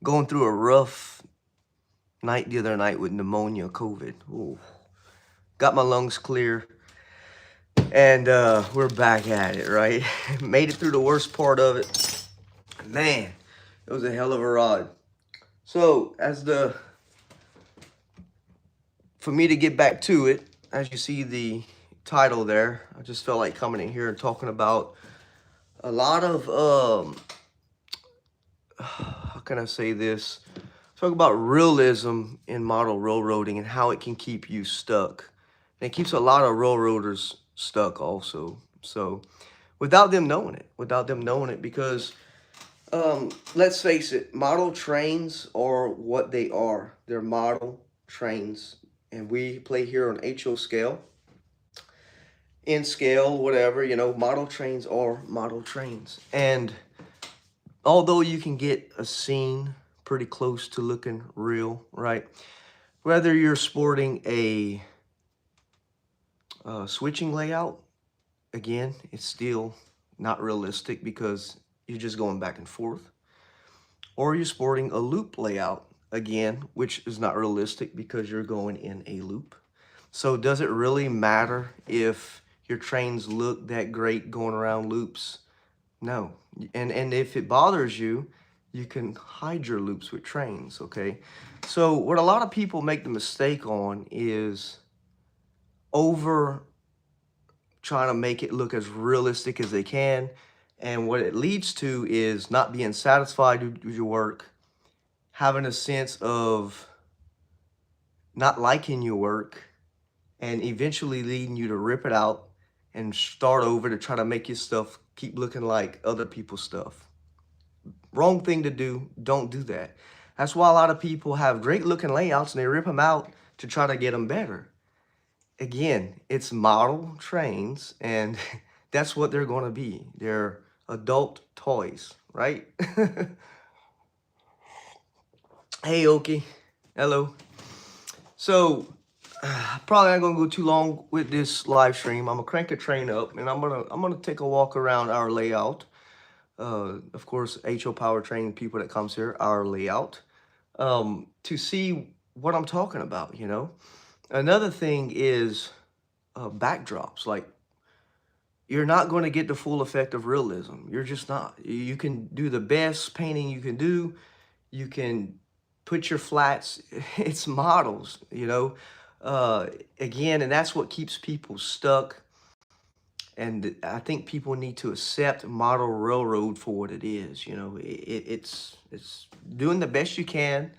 Going through a rough night the other night with pneumonia, COVID. Ooh. Got my lungs clear, and we're back at it, right? Made it through the worst part of it. Man, it was a hell of a ride. So, for me to get back to it, as you see the title there, I just felt like coming in here and talking about a lot of, how can I say this? Talk about realism in model railroading and how it can keep you stuck. And it keeps a lot of railroaders stuck also. So, without them knowing it, because let's face it, model trains are what they are. They're model trains, and we play here on HO scale, in scale, whatever. Model trains are model trains, and although you can get a scene pretty close to looking real, right? Whether you're sporting a switching layout, again, it's still not realistic because you're just going back and forth. Or you're sporting a loop layout, again, which is not realistic because you're going in a loop. So does it really matter if your trains look that great going around loops? No. And if it bothers you, you can hide your loops with trains, okay? So what a lot of people make the mistake on is over trying to make it look as realistic as they can. And what it leads to is not being satisfied with your work, having a sense of not liking your work, and eventually leading you to rip it out and start over to try to make your stuff keep looking like other people's stuff. Wrong thing to do. Don't do that. That's why a lot of people have great looking layouts and they rip them out to try to get them better. Again, it's model trains, and that's what they're going to be. They're adult toys, right? Hey, Oki. Hello. So, probably not gonna go too long with this live stream. I'm gonna crank a train up, and I'm gonna take a walk around our layout. Of course, HO Powertrain people that comes here, our layout, to see what I'm talking about. Another thing is backdrops. Like, you're not going to get the full effect of realism. You're just not. You can do the best painting you can do. You can put your flats. It's models. Uh, Again, and that's what keeps people stuck. And I think people need to accept model railroad for what it is. It's doing the best you can,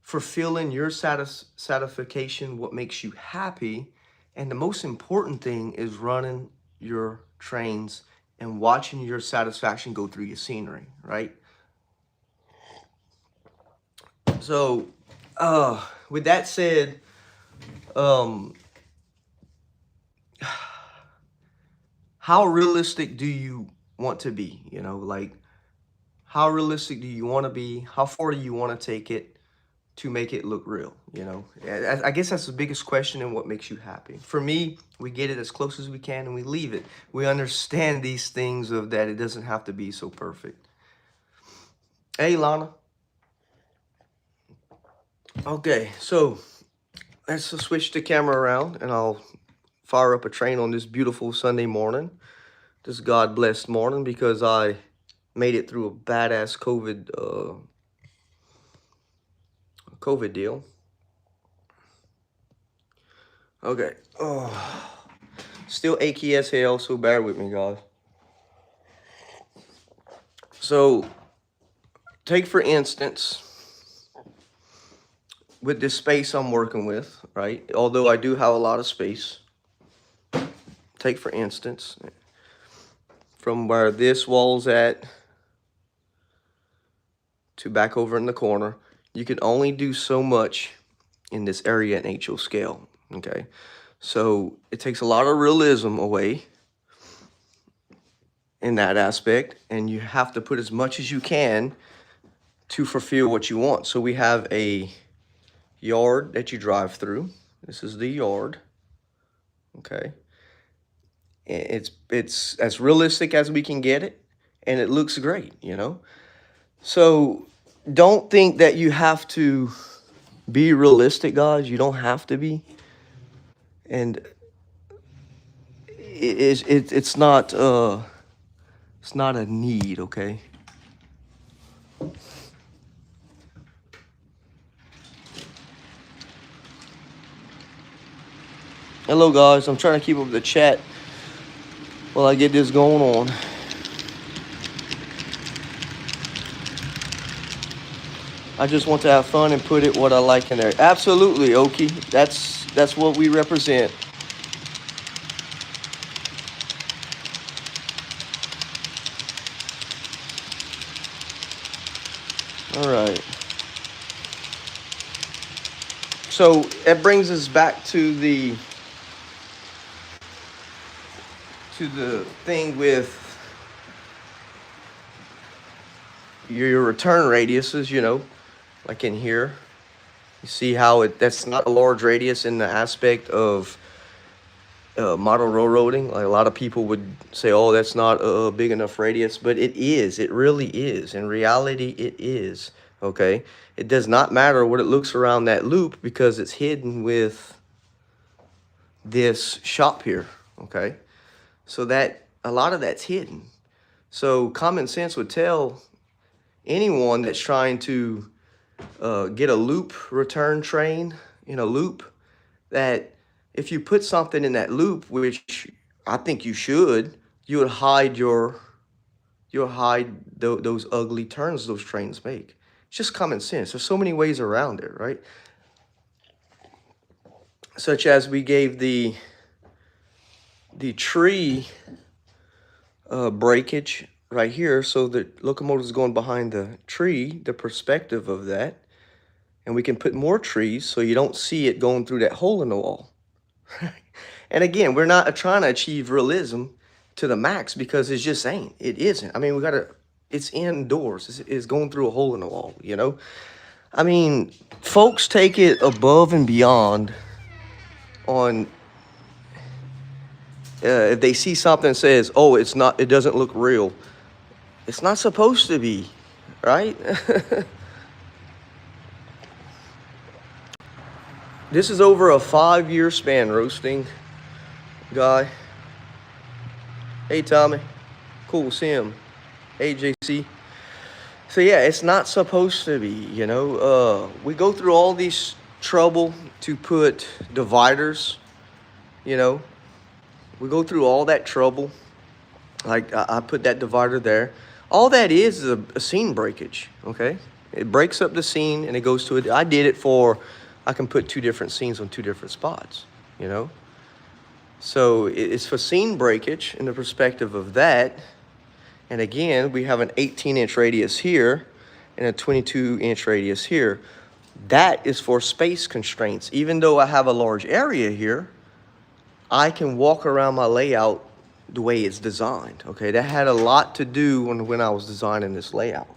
fulfilling your satisfaction, what makes you happy, and the most important thing is running your trains and watching your satisfaction go through your scenery, right? So, with that said, um, how realistic do you want to be? Like, how realistic do you want to be? How far do you want to take it to make it look real? I guess that's the biggest question, and what makes you happy. For me, we get it as close as we can and we leave it. We understand these things of that it doesn't have to be so perfect. Hey, Lana. Okay, so let's switch the camera around and I'll fire up a train on this beautiful Sunday morning, this God-blessed morning, because I made it through a badass COVID deal. Okay. Oh, still achy as hell, so bear with me, guys. So, take for instance, with this space I'm working with, right? Although I do have a lot of space. Take for instance, from where this wall's at to back over in the corner, you can only do so much in this area in HO scale, okay? So it takes a lot of realism away in that aspect, and you have to put as much as you can to fulfill what you want. So we have a yard that you drive through. This is the yard, okay? It's as realistic as we can get it, and it looks great. So don't think that you have to be realistic, guys. You don't have to be. And it's not it's not a need, okay? Hello guys, I'm trying to keep up the chat while I get this going on. I just want to have fun and put it what I like in there. Absolutely, Oki. That's what we represent. All right. So that brings us back to the thing with your return radiuses, you know, like in here. You see how that's not a large radius in the aspect of model railroading. Like a lot of people would say, oh, that's not a big enough radius, but it is. It really is. In reality, it is. Okay. It does not matter what it looks around that loop because it's hidden with this shop here. Okay. So that a lot of that's hidden. So common sense would tell anyone that's trying to get a loop return train in a loop that if you put something in that loop, which I think you should, you would hide those ugly turns those trains make. It's just common sense. There's so many ways around it, right? Such as we gave the tree breakage right here, so the locomotive is going behind the tree, the perspective of that, and we can put more trees so you don't see it going through that hole in the wall. And again, we're not trying to achieve realism to the max because it just ain't. It isn't. I mean, it's indoors. It's going through a hole in the wall, you know? I mean, folks take it above and beyond on if they see something that says, oh, it doesn't look real. It's not supposed to be, right? This is over a 5-year span roasting, guy. Hey, Tommy. Cool, see him. Hey, JC. So yeah, it's not supposed to be, you know. We go through all these trouble to put dividers, you know. We go through all that trouble. Like I put that divider there. All that is a scene breakage, okay? It breaks up the scene and it goes to it. I did it for, I can put 2 different scenes on 2 different spots, you know? So it's for scene breakage in the perspective of that. And again, we have an 18-inch radius here and a 22-inch radius here. That is for space constraints. Even though I have a large area here, I can walk around my layout the way it's designed, okay? That had a lot to do when I was designing this layout.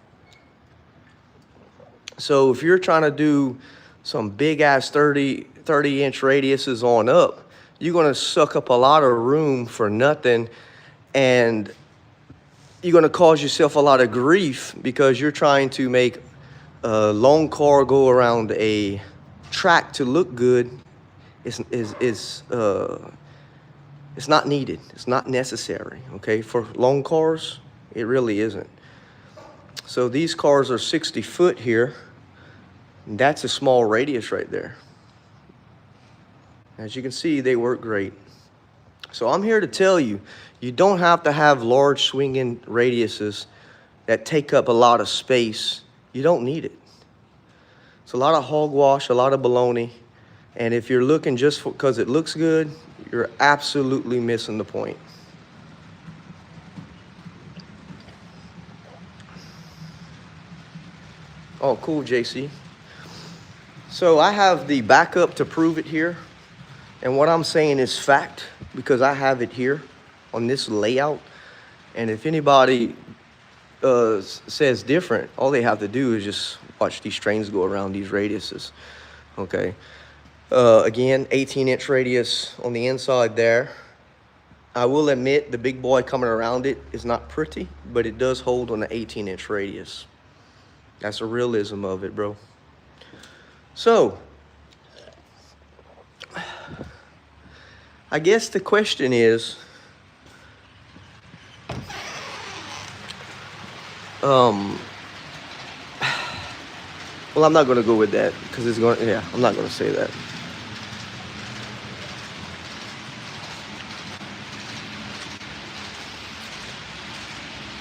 So if you're trying to do some big-ass 30-inch radiuses on up, you're going to suck up a lot of room for nothing, and you're going to cause yourself a lot of grief because you're trying to make a long car go around a track to look good. It's not needed. It's not necessary, okay? For long cars, it really isn't. So these cars are 60 foot here. And that's a small radius right there. As you can see, they work great. So I'm here to tell you, you don't have to have large swinging radiuses that take up a lot of space. You don't need it. It's a lot of hogwash, a lot of baloney. And if you're looking just because it looks good, you're absolutely missing the point. Oh, cool, JC. So I have the backup to prove it here. And what I'm saying is fact because I have it here on this layout. And if anybody says different, all they have to do is just watch these trains go around these radiuses. Okay. Again, 18-inch radius on the inside there. I will admit the big boy coming around it is not pretty, but it does hold on the 18-inch radius. That's the realism of it, bro. So, I guess the question is, um, well, I'm not going to go with that because it's going. Yeah, I'm not going to say that.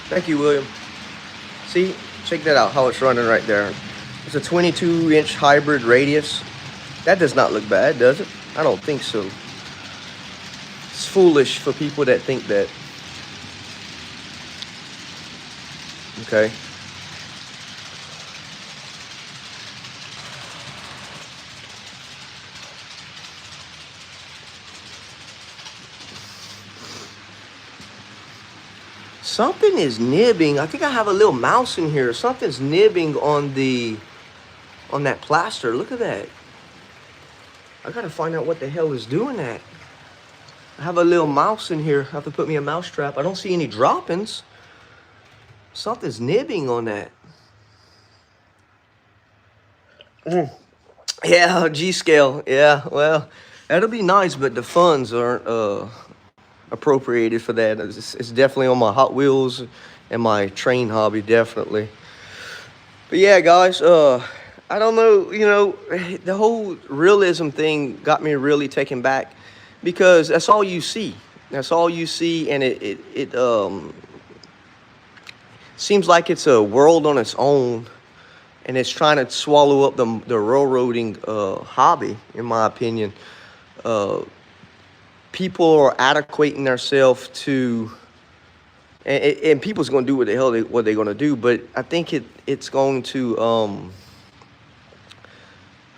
Thank you, William. See, check that out. How it's running right there. It's a 22-inch hybrid radius. That does not look bad, does it? I don't think so. It's foolish for people that think that. Okay. Something is nibbing. I think I have a little mouse in here. Something's nibbing on that plaster. Look at that. I gotta find out what the hell is doing that. I have a little mouse in here. I have to put me a mouse trap. I don't see any droppings. Something's nibbing on that. Yeah, G-scale. Yeah, well, that'll be nice, but the funds aren't appropriated for that. It's definitely on my Hot Wheels and my train hobby, definitely. But yeah, guys, I don't know, the whole realism thing got me really taken back because that's all you see. That's all you see, and it seems like it's a world on its own, and it's trying to swallow up the railroading hobby, in my opinion. People are adequating themselves to, and people's going to do what the hell what they're going to do, but I think it's going to,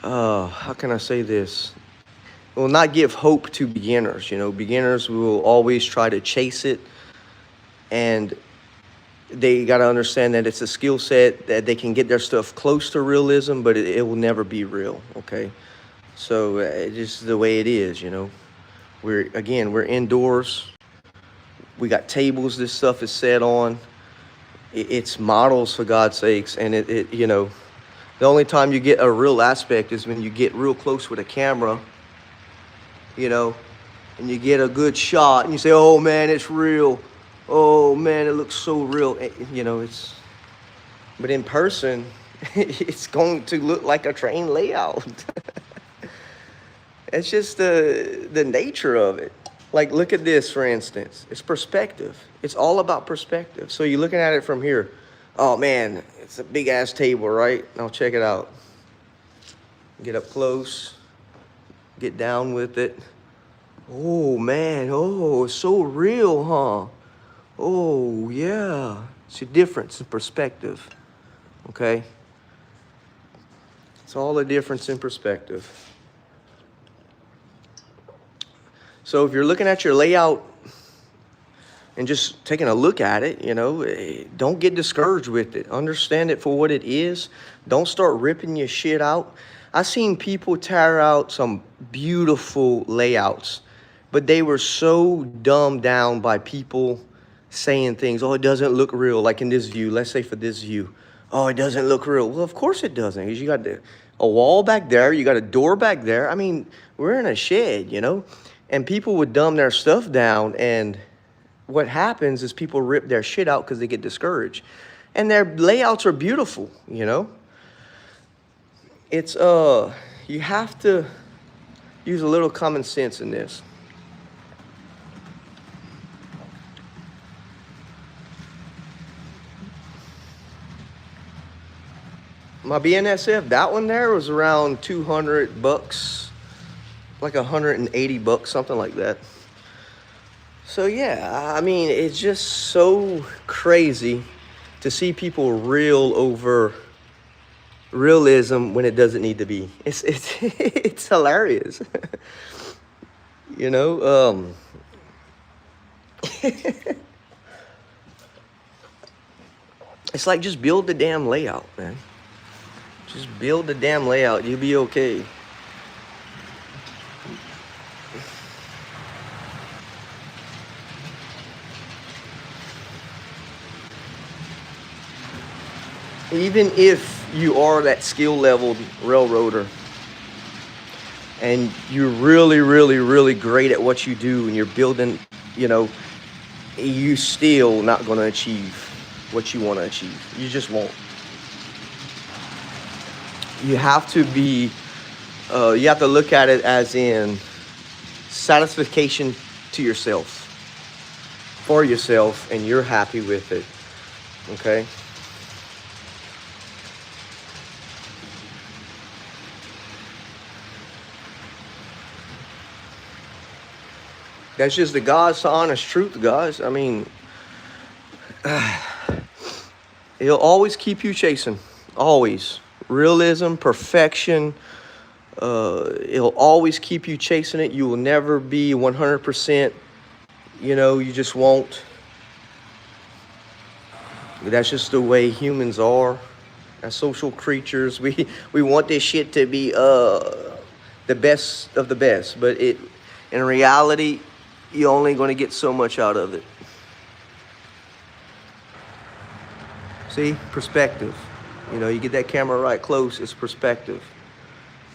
how can I say this? It will not give hope to beginners. Beginners will always try to chase it, and they got to understand that it's a skill set that they can get their stuff close to realism, but it will never be real. Okay, so it's just the way it is. We're indoors. We got tables this stuff is set on. It's models, for God's sakes, and the only time you get a real aspect is when you get real close with a camera, and you get a good shot, and you say, "Oh man, it's real. Oh man, it looks so real." But in person, it's going to look like a train layout. It's just the nature of it. Like, look at this, for instance. It's perspective. It's all about perspective. So you're looking at it from here. Oh, man, it's a big-ass table, right? Now check it out. Get up close. Get down with it. Oh, man. Oh, it's so real, huh? Oh, yeah. It's a difference in perspective, okay? It's all a difference in perspective. So if you're looking at your layout and just taking a look at it, don't get discouraged with it. Understand it for what it is. Don't start ripping your shit out. I've seen people tear out some beautiful layouts, but they were so dumbed down by people saying things. Oh, it doesn't look real. Like in this view, let's say for this view. Oh, it doesn't look real. Well, of course it doesn't, because you got a wall back there. You got a door back there. I mean, we're in a shed, and people would dumb their stuff down, and what happens is people rip their shit out because they get discouraged. And their layouts are beautiful, It's, you have to use a little common sense in this. My BNSF, that one there was around $200, like $180, something like that. So yeah, I mean, it's just so crazy to see people reel over realism when it doesn't need to be. It's it's hilarious. It's like, just build the damn layout, man. Just build the damn layout. You'll be okay. even if you are that skill level railroader and you're really, really, really great at what you do and you're building, you know, you still not going to achieve what you want to achieve. You just won't. You have to be, you have to look at it as in satisfaction to yourself, for yourself, and you're happy with it. Okay? That's just the God's honest truth, guys. I mean, he'll always keep you chasing. Always. Realism, perfection. It'll always keep you chasing it. You will never be 100%. You know, you just won't. That's just the way humans are. As social creatures, we want this shit to be the best of the best, but in reality, you're only going to get so much out of it. See, perspective. You know, you get that camera right close, it's perspective.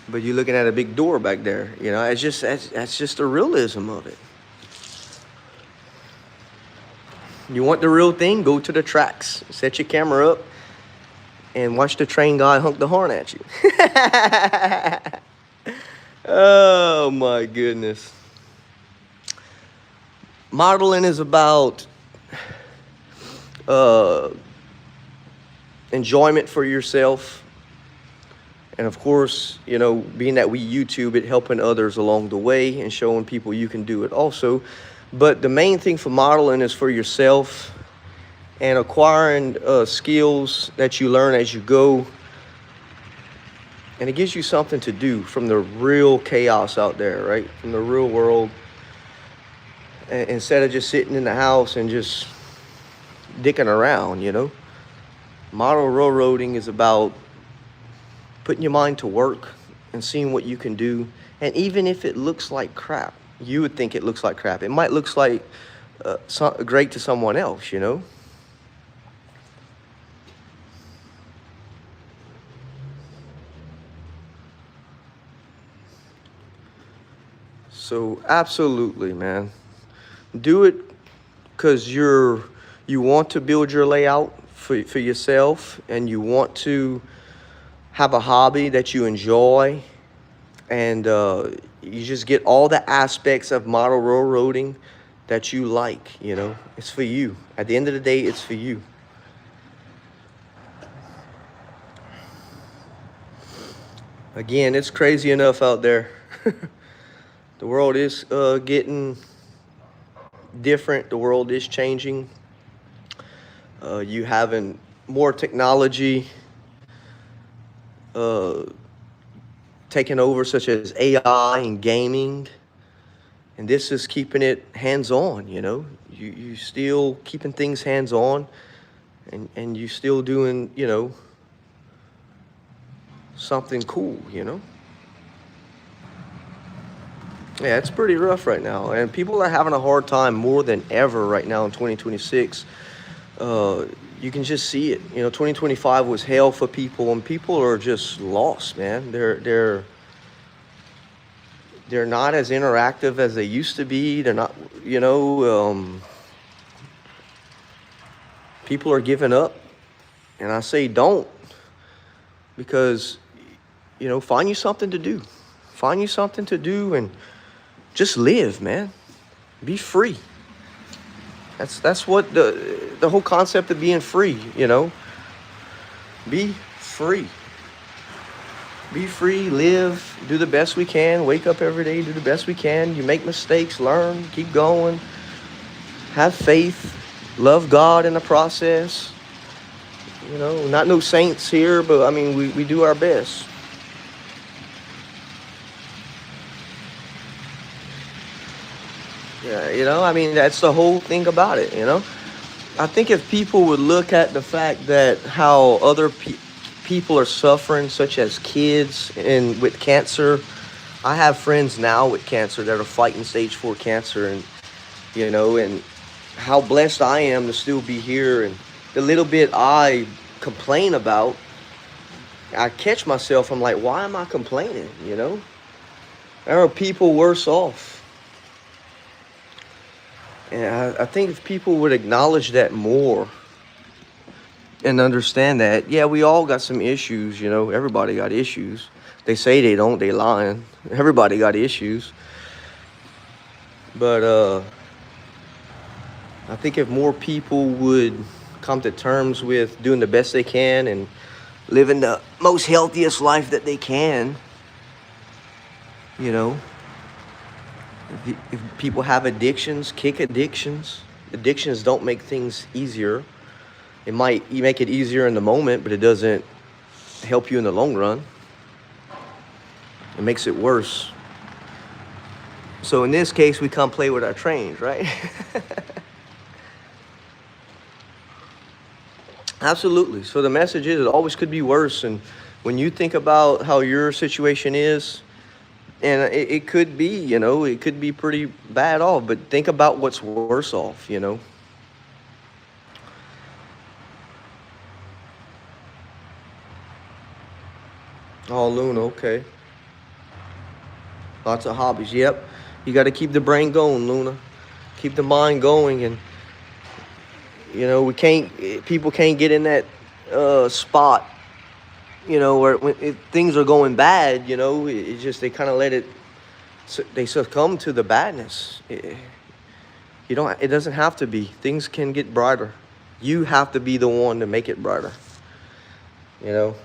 But you're looking at a big door back there. You know, it's just that's just the realism of it. You want the real thing? Go to the tracks. Set your camera up and watch the train guy honk the horn at you. Oh my goodness. Modeling is about enjoyment for yourself. And of course, you know, being that we YouTube it, helping others along the way and showing people you can do it also. But the main thing for modeling is for yourself and acquiring skills that you learn as you go. And it gives you something to do from the real chaos out there, right? From the real world. Instead of just sitting in the house and just dicking around, you know. Model railroading is about putting your mind to work and seeing what you can do. And even if it looks like crap, you would think it looks like crap. It might look like great to someone else, you know. So absolutely, man. Do it because you want to build your layout for yourself, and you want to have a hobby that you enjoy, and you just get all the aspects of model railroading that you like, you know. It's for you. At the end of the day, it's for you. Again, it's crazy enough out there. The world is getting different. The world is changing. You having more technology taking over, such as AI and gaming, and this is keeping it hands-on. You know, you still keeping things hands-on, and you still doing, you know, something cool, you know. Yeah, it's pretty rough right now, and people are having a hard time more than ever right now in 2026. You can just see it. You know, 2025 was hell for people, and people are just lost, man. They're not as interactive as they used to be. They're not, you know, people are giving up, and I say don't, because, you know, find you something to do. Find you something to do and just live, man. Be free. That's what the whole concept of being free, you know. Be free. Be free, live, do the best we can, wake up every day, do the best we can. You make mistakes, learn, keep going. Have faith, love God in the process. You know, not no saints here, but I mean, we do our best. Yeah, you know, I mean, that's the whole thing about it, you know. I think if people would look at the fact that how other people are suffering, such as kids and with cancer. I have friends now with cancer that are fighting stage 4 cancer, and, you know, and how blessed I am to still be here, and the little bit I complain about, I catch myself, I'm like, why am I complaining, you know? There are people worse off. And I think if people would acknowledge that more and understand that, yeah, we all got some issues, you know, everybody got issues. They say they don't, they lying. Everybody got issues. But I think if more people would come to terms with doing the best they can and living the most healthiest life that they can, you know, if people have addictions, kick addictions. Addictions don't make things easier. You make it easier in the moment, but it doesn't help you in the long run. It makes it worse. So in this case, we come play with our trains, right? Absolutely. So the message is, it always could be worse. And when you think about how your situation is, and it could be, you know, it could be pretty bad off, but think about what's worse off, you know. Oh, Luna, okay. Lots of hobbies. Yep. You got to keep the brain going, Luna. Keep the mind going. And, you know, people can't get in that spot, you know, where things are going bad, you know, it just, they kind of they succumb to the badness. It doesn't have to be. Things can get brighter. You have to be the one to make it brighter, you know.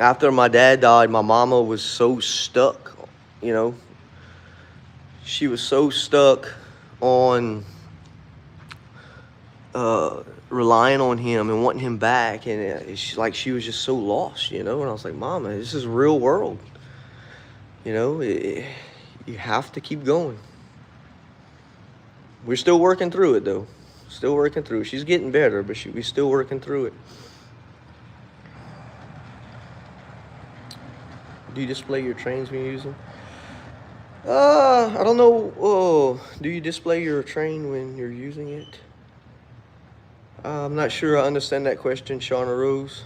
After my dad died, my mama was so stuck, you know. She was so stuck on relying on him and wanting him back, and she was just so lost, you know. And I was like, Mama, this is real world, you know. You have to keep going. We're still working through it, though. Still working through it. She's getting better, but we're still working through it. Do you display your trains when you use them? I don't know. Do you display your train when you're using it? I'm not sure I understand that question, Shauna Rose.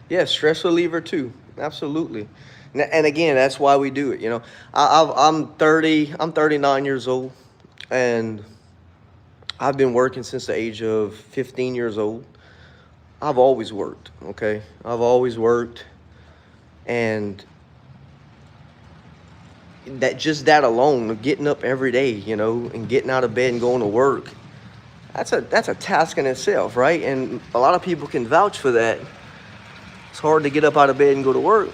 Yeah, stress reliever too. Absolutely. And again, that's why we do it. You know, I'm 39 years old, and I've been working since the age of 15 years old. I've always worked. Okay, I've always worked. And that alone, getting up every day, you know, and getting out of bed and going to work, that's a task in itself, right? And a lot of people can vouch for that. It's hard to get up out of bed and go to work.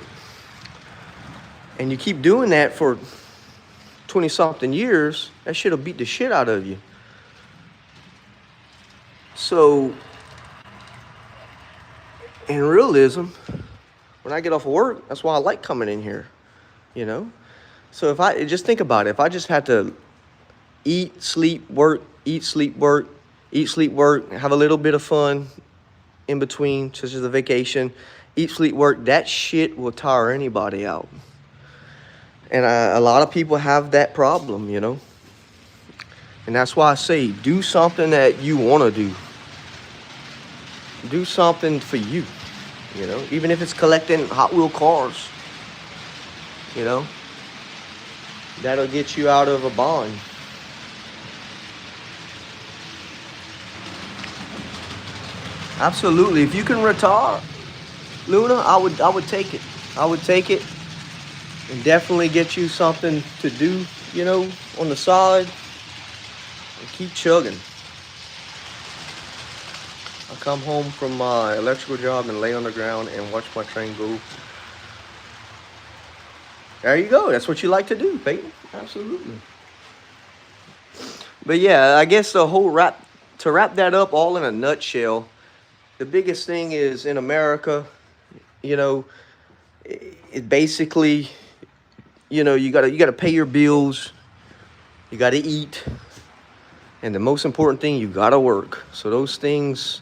And you keep doing that for 20-something years, that shit'll beat the shit out of you. So, in realism, when I get off of work, that's why I like coming in here, you know? So if I just think about it, if I just had to eat, sleep, work, eat, sleep, work, eat, sleep, work, have a little bit of fun in between, such as a vacation, eat, sleep, work, that shit will tire anybody out. And a lot of people have that problem, you know? And that's why I say, do something that you want to do. Do something for you. You know, even if it's collecting Hot Wheel cars, you know, that'll get you out of a bond. Absolutely. If you can retire, Luna, I would take it. I would take it and definitely get you something to do, you know, on the side, and keep chugging. I come home from my electrical job and lay on the ground and watch my train go. There you go. That's what you like to do, Peyton. Absolutely. But yeah, I guess to wrap that up all in a nutshell, the biggest thing is in America, you know, it basically, you know, you gotta pay your bills, you gotta eat, and the most important thing, you gotta work. So those things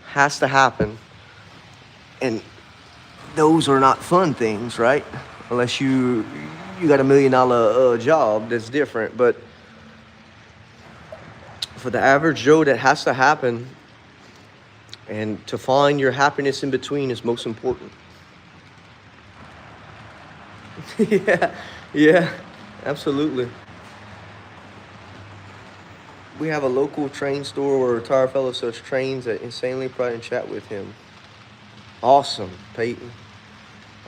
has to happen, and those are not fun things, right? Unless you got $1 million job, that's different. But for the average Joe, that has to happen. And to find your happiness in between is most important. Yeah, absolutely. We have a local train store where a retired fellow sells trains at insanely pride and chat with him. Awesome, Peyton.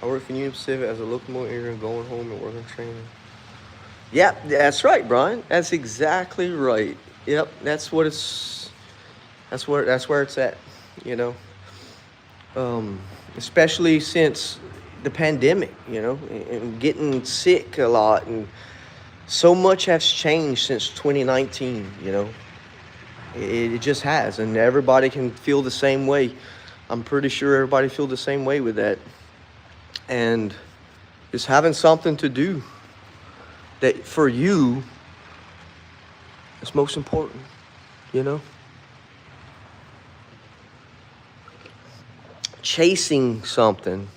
I work for Union Pacific as a locomotive engineer, going home and working training. Yeah, that's right, Brian. That's exactly right. Yep, that's what it's. That's where it's at. You know, especially since the pandemic. You know, and getting sick a lot, and so much has changed since 2019. You know, it just has, and everybody can feel the same way. I'm pretty sure everybody feels the same way with that. And just having something to do that for you is most important, you know? Chasing something,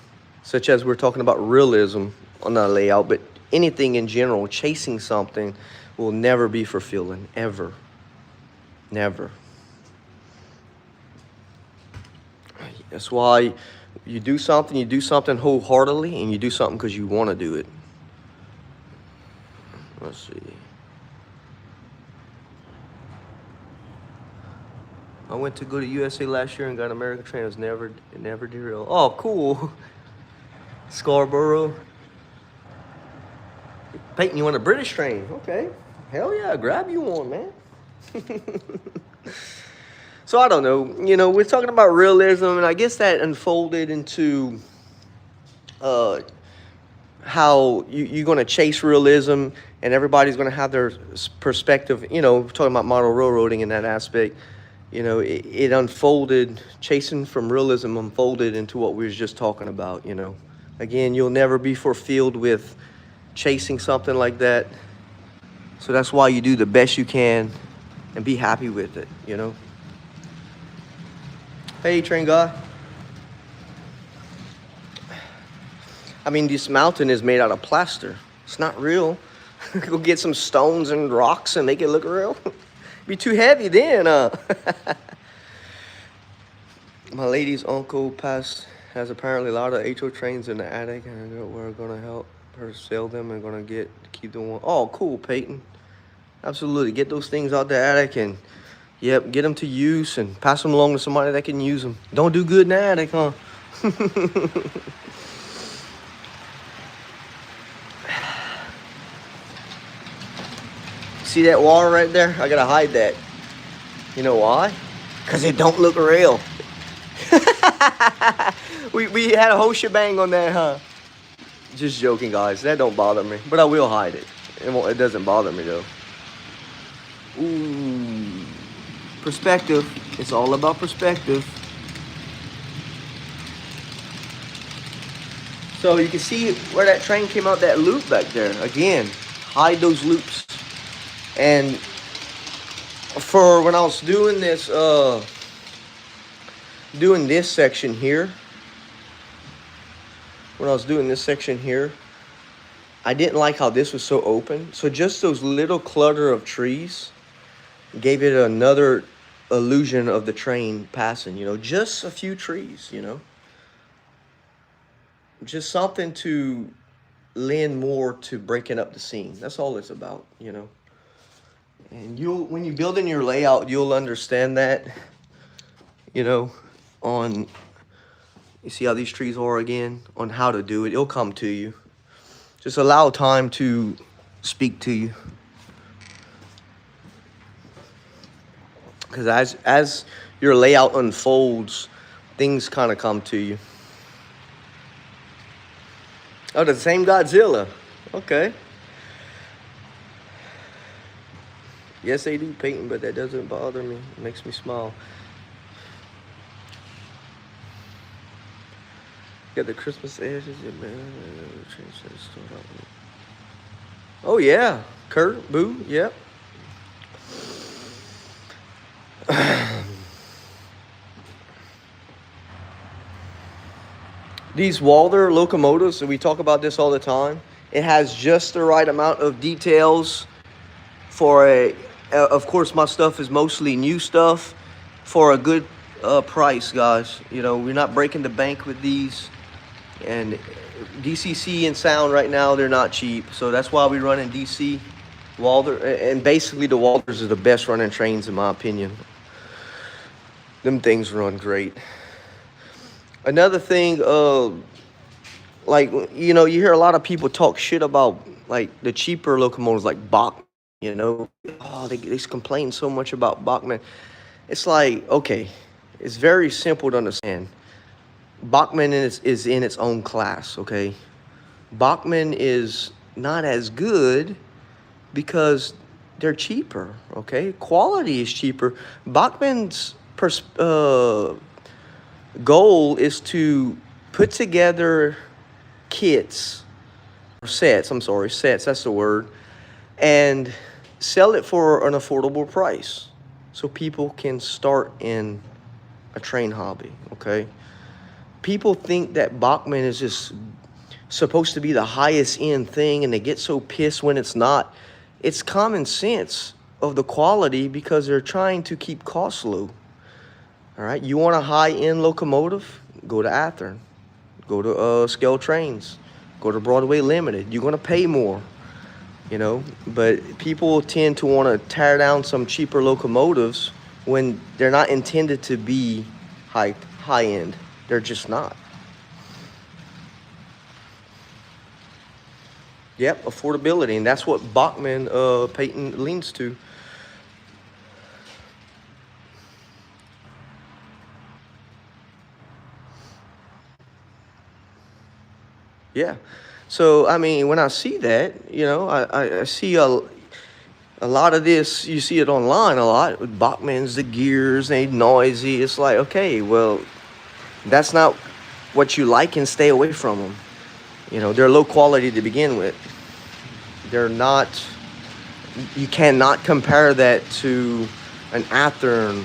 such as we're talking about realism on the layout, but anything in general, chasing something will never be fulfilling, ever. Never. That's why you do something wholeheartedly, and you do something because you want to do it. Let's see. I went to go to USA last year and got an American train. It never derailed. Oh, cool. Scarborough. Peyton, you want a British train? Okay. Hell yeah, grab you one, man. So I don't know, you know, we're talking about realism, and I guess that unfolded into how you're going to chase realism, and everybody's going to have their perspective. You know, talking about model railroading in that aspect, you know, it unfolded, chasing from realism unfolded into what we was just talking about, you know. Again, you'll never be fulfilled with chasing something like that. So that's why you do the best you can and be happy with it, you know. Hey, train guy. I mean, this mountain is made out of plaster. It's not real. Go get some stones and rocks and make it look real. Be too heavy then. My lady's uncle has apparently a lot of HO trains in the attic, and we're going to help her sell them and going to keep the one. Oh, cool, Peyton. Absolutely. Get those things out the attic and, yep, get them to use and pass them along to somebody that can use them. Don't do good in the attic, huh? See that water right there? I gotta hide that. You know why? Because it don't look real. we had a whole shebang on that, huh? Just joking, guys. That don't bother me. But I will hide it. It doesn't bother me, though. Ooh. Perspective. It's all about perspective. So you can see where that train came out, that loop back there. Again, hide those loops. And for when I was doing this section here, I didn't like how this was so open. So just those little clutter of trees gave it another illusion of the train passing, you know, just a few trees, you know, just something to lend more to breaking up the scene. That's all it's about, you know. And when you build in your layout, you'll understand that, you know, you see how these trees are again, on how to do it. It'll come to you. Just allow time to speak to you. Because as your layout unfolds, things kind of come to you. Oh, the same Godzilla. Okay. Yes, they do, Peyton, but that doesn't bother me. It makes me smile. Got the Christmas edges. Oh, yeah. Kurt, Boo, yep. These Walther locomotives, we talk about this all the time. It has just the right amount of details for Of course, my stuff is mostly new stuff for a good price, guys. You know, we're not breaking the bank with these. And DCC and Sound right now, they're not cheap. So that's why we run in DC. Walther, and basically the Walthers are the best running trains in my opinion. Them things run great. Another thing, like, you know, you hear a lot of people talk shit about like the cheaper locomotives like Bach, you know. Oh, they complain so much about Bachman. It's like, okay, it's very simple to understand. Bachman is in its own class, okay? Bachman is not as good because they're cheaper, okay? Quality is cheaper. Bachman's goal is to put together kits, or sets, I'm sorry, sets, that's the word, and sell it for an affordable price so people can start in a train hobby, okay? People think that Bachman is just supposed to be the highest end thing and they get so pissed when it's not. It's common sense of the quality because they're trying to keep costs low. All right, you want a high-end locomotive? Go to Athearn. Go to Scale Trains. Go to Broadway Limited. You're going to pay more, you know. But people tend to want to tear down some cheaper locomotives when they're not intended to be high-end. They're just not. Yep, affordability, and that's what Bachman patent leans to. Yeah. So, I mean, when I see that, you know, I see a lot of this, you see it online a lot, with Bachman's, the gears, they noisy. It's like, okay, well, that's not what you like and stay away from them. You know, they're low quality to begin with. They're not, you cannot compare that to an Athearn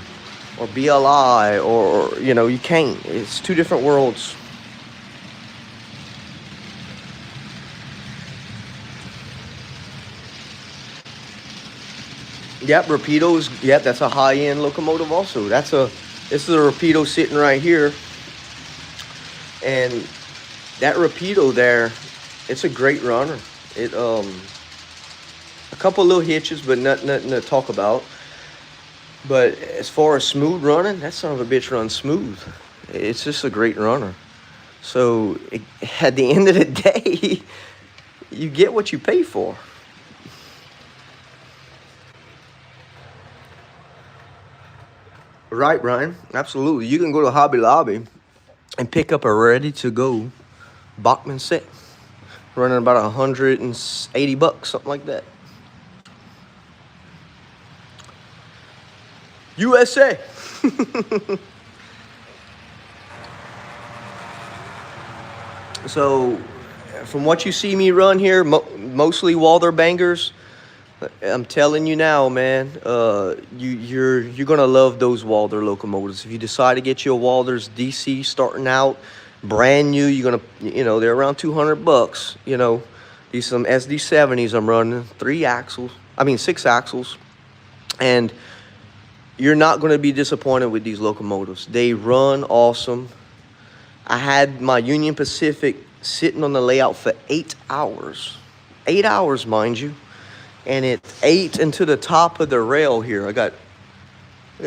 or BLI or, you know, you can't. It's two different worlds. Yep, Rapido's, yep, that's a high-end locomotive also. This is a Rapido sitting right here. And that Rapido there, it's a great runner. It, a couple little hitches, but nothing to talk about. But as far as smooth running, that son of a bitch runs smooth. It's just a great runner. So at the end of the day, you get what you pay for. Right, Brian. Absolutely. You can go to Hobby Lobby and pick up a ready-to-go Bachman set, running about $180, something like that. USA. So, from what you see me run here, mostly Walther bangers. I'm telling you now, man. You're gonna love those Walther locomotives. If you decide to get your Walthers DC starting out, brand new, you're gonna, you know, they're around $200. You know, these some SD70s I'm running, 6 axles, and you're not gonna be disappointed with these locomotives. They run awesome. I had my Union Pacific sitting on the layout for 8 hours. 8 hours, mind you. And it ate into the top of the rail here. I got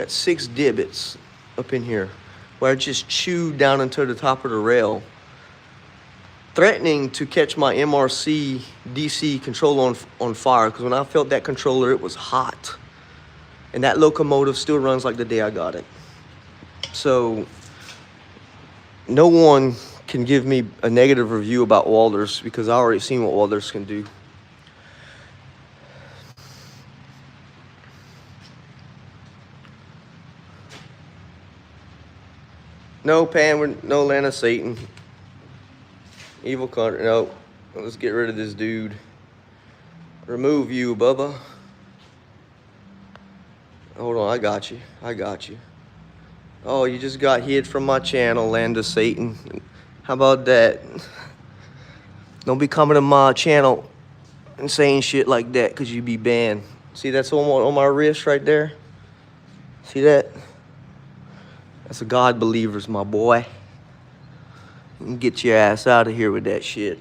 6 divots up in here where I just chewed down into the top of the rail, threatening to catch my MRC DC controller on fire, because when I felt that controller, it was hot. And that locomotive still runs like the day I got it. So no one can give me a negative review about Walthers because I already seen what Walthers can do. No, Pan, no land of Satan. Evil country, no. Let's get rid of this dude. Remove you, Bubba. Hold on, I got you. Oh, you just got hid from my channel, land of Satan. How about that? Don't be coming to my channel and saying shit like that, because you be banned. See, that's on my wrist right there. See that? That's a God believers, my boy. You can get your ass out of here with that shit.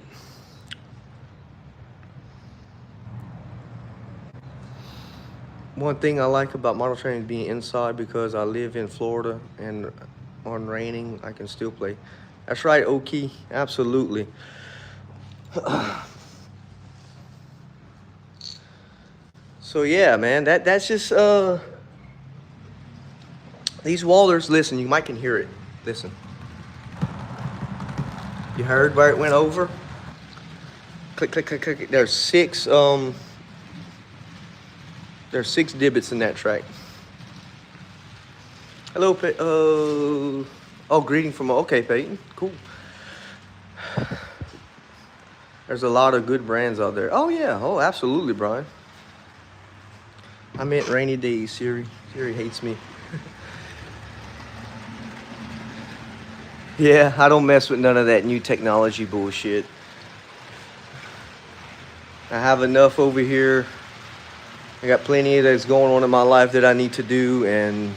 One thing I like about model training is being inside because I live in Florida and on raining, I can still play. That's right, Oki. Absolutely. So yeah, man, that's just these wallers. Listen, you might can hear it. Listen, you heard where it went over? Click, click, click, click. There's six divots in that track. Hello, oh, greeting from, okay, Peyton, cool. There's a lot of good brands out there. Oh yeah, oh absolutely, Brian. I meant rainy days, Siri. Siri hates me. Yeah, I don't mess with none of that new technology bullshit. I have enough over here. I got plenty that's going on in my life that I need to do, and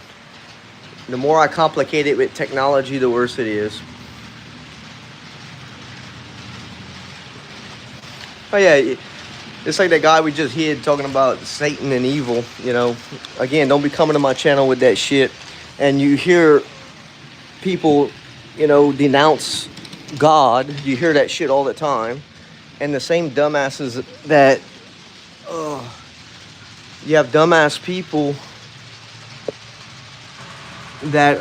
the more I complicate it with technology, the worse it is. Oh yeah, it's like that guy we just hid talking about Satan and evil, you know. Again, don't be coming to my channel with that shit. And you hear people, you know, denounce God. You hear that shit all the time. And the same dumbasses that, you have dumbass people that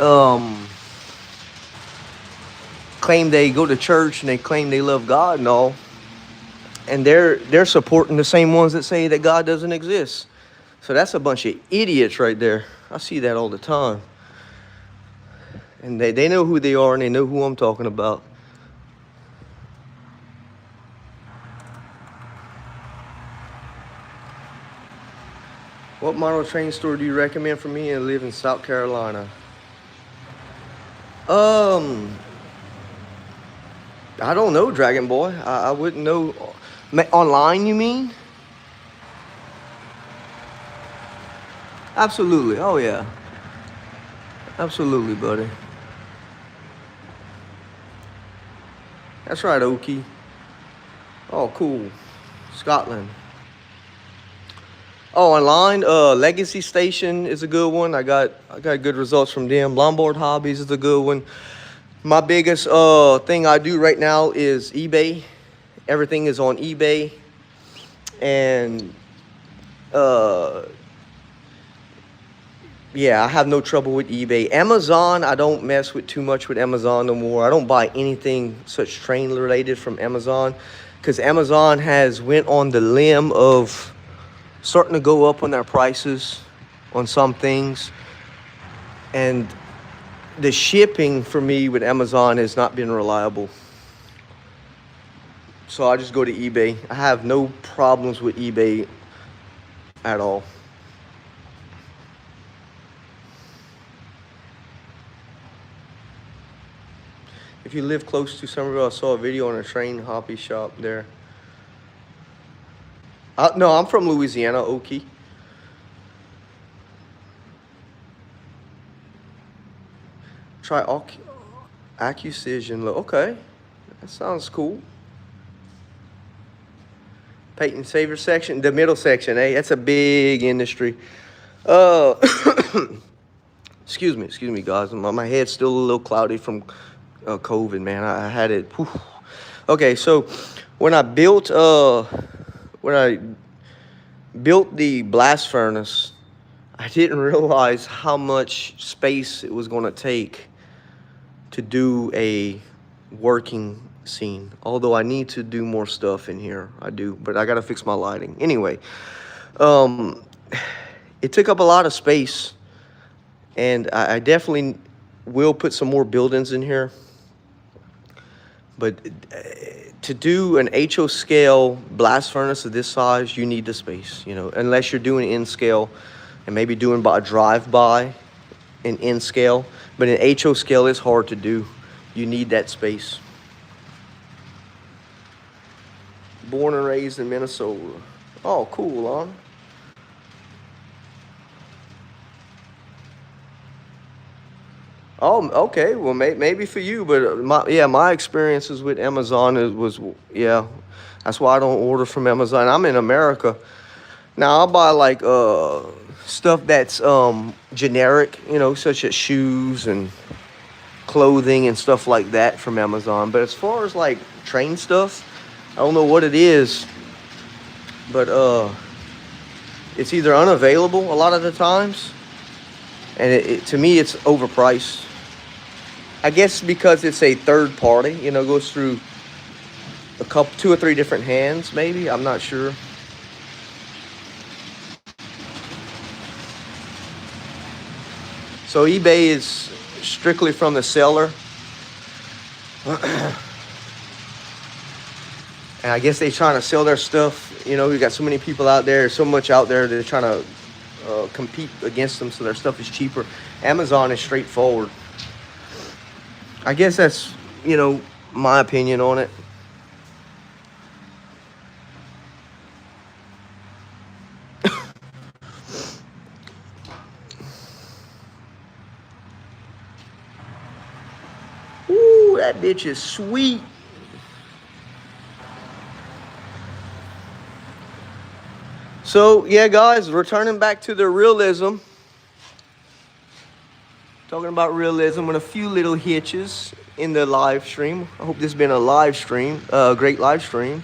claim they go to church and they claim they love God and all. And they're supporting the same ones that say that God doesn't exist. So that's a bunch of idiots right there. I see that all the time. And they know who they are and they know who I'm talking about. What model train store do you recommend for me and live in South Carolina? I don't know, Dragon Boy. I wouldn't know. Online, you mean? Absolutely. Oh, yeah. Absolutely, buddy. That's right, Oki. Oh, cool. Scotland. Oh, online, Legacy Station is a good one. I got good results from them. Lombard Hobbies is a good one. My biggest thing I do right now is eBay. Everything is on eBay. And yeah, I have no trouble with eBay. Amazon, I don't mess with too much with Amazon no more. I don't buy anything such train related from Amazon because Amazon has went on the limb of starting to go up on their prices on some things. And the shipping for me with Amazon has not been reliable. So I just go to eBay. I have no problems with eBay at all. If you live close to Somerville, I saw a video on a train hobby shop there. No, I'm from Louisiana, Oki. Try Accucision. Okay, that sounds cool. Patent saver section, the middle section, eh? That's a big industry. Excuse me, guys. My head's still a little cloudy from COVID, man. I had it. Whew. Okay, so when I built the blast furnace, I didn't realize how much space it was going to take to do a working scene. Although I need to do more stuff in here. I do, but I got to fix my lighting. Anyway, it took up a lot of space, and I definitely will put some more buildings in here. But to do an HO scale blast furnace of this size, you need the space, you know, unless you're doing in scale and maybe doing by a drive-by in scale. But in HO scale, it's hard to do. You need that space. Born and raised in Minnesota. Oh, cool, huh? Oh, okay. Well, maybe for you, but my experiences with Amazon was, yeah. That's why I don't order from Amazon. I'm in America now. I'll buy like stuff that's generic, such as shoes and clothing and stuff like that from Amazon. But as far as like train stuff, I don't know what it is, but it's either unavailable a lot of the times, and to me it's overpriced. I guess because it's a third party, goes through two or three different hands, maybe. I'm not sure. So eBay is strictly from the seller. And I guess they're trying to sell their stuff. We got so many people out there, so much out there, they're trying to compete against them so their stuff is cheaper. Amazon is straightforward. I guess that's, my opinion on it. Ooh, that bitch is sweet. So, yeah, guys, returning back to the realism. Talking about realism with a few little hitches in the live stream. I hope this has been a live stream, great live stream.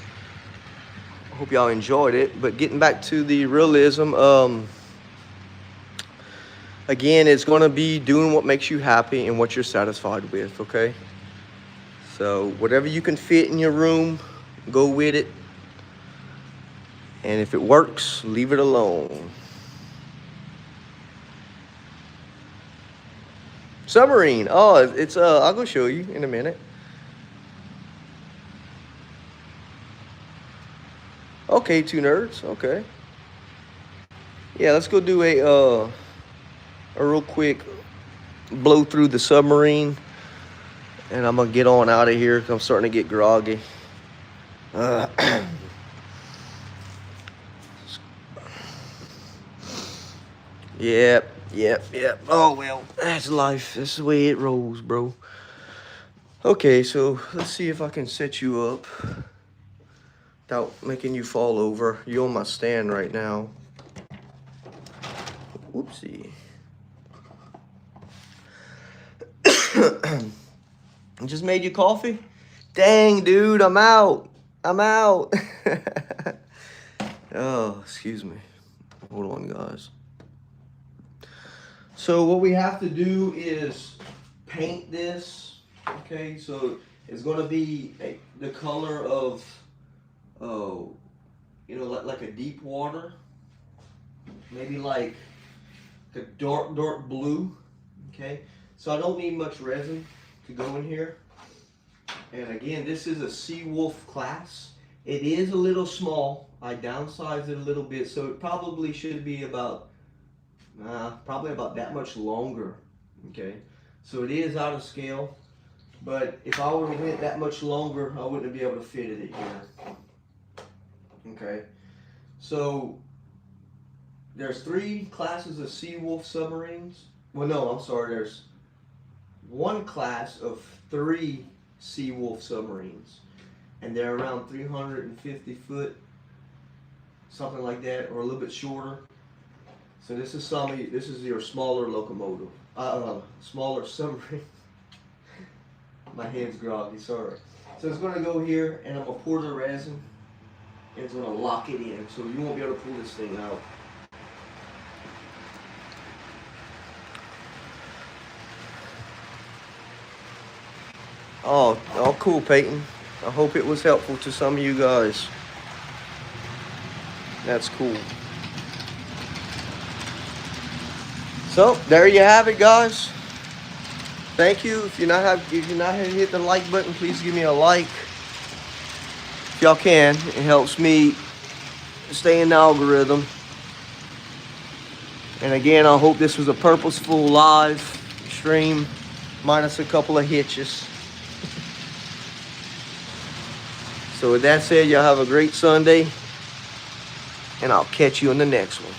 I hope y'all enjoyed it. But getting back to the realism, again, it's going to be doing what makes you happy and what you're satisfied with, okay? So whatever you can fit in your room, go with it. And if it works, leave it alone. Submarine. Oh, it's I'll go show you in a minute. Okay, two nerds. Okay. Yeah, let's go do a real quick blow through the submarine, and I'm gonna get on out of here because I'm starting to get groggy. Yep. Oh, well, that's life. That's the way it rolls, bro. Okay, so let's see if I can set you up without making you fall over. You're on my stand right now. Whoopsie. I just made you coffee? Dang, dude, I'm out. Oh, excuse me. Hold on, guys. So what we have to do is paint this. Okay, so it's going to be the color of, like a deep water. Maybe like a dark blue. Okay, so I don't need much resin to go in here. And again, this is a Seawolf class. It is a little small. I downsized it a little bit, so it probably should be about probably about that much longer. Okay, so it is out of scale, but if I would have went that much longer, I wouldn't be able to fit it here. Okay, so there's 3 classes of Seawolf submarines. Well, no, I'm sorry. There's one class of 3 Seawolf submarines, and they're around 350 foot, something like that, or a little bit shorter. So this is your smaller locomotive, smaller submarine. My head's groggy, sorry. So it's gonna go here, and I'm gonna pour the resin, and it's gonna lock it in, so you won't be able to pull this thing out. Oh, cool, Peyton. I hope it was helpful to some of you guys. That's cool. So there you have it, guys. Thank you. If you're not hit the like button, please give me a like. If y'all can, it helps me stay in the algorithm. And again, I hope this was a purposeful live stream, minus a couple of hitches. So with that said, y'all have a great Sunday, and I'll catch you in the next one.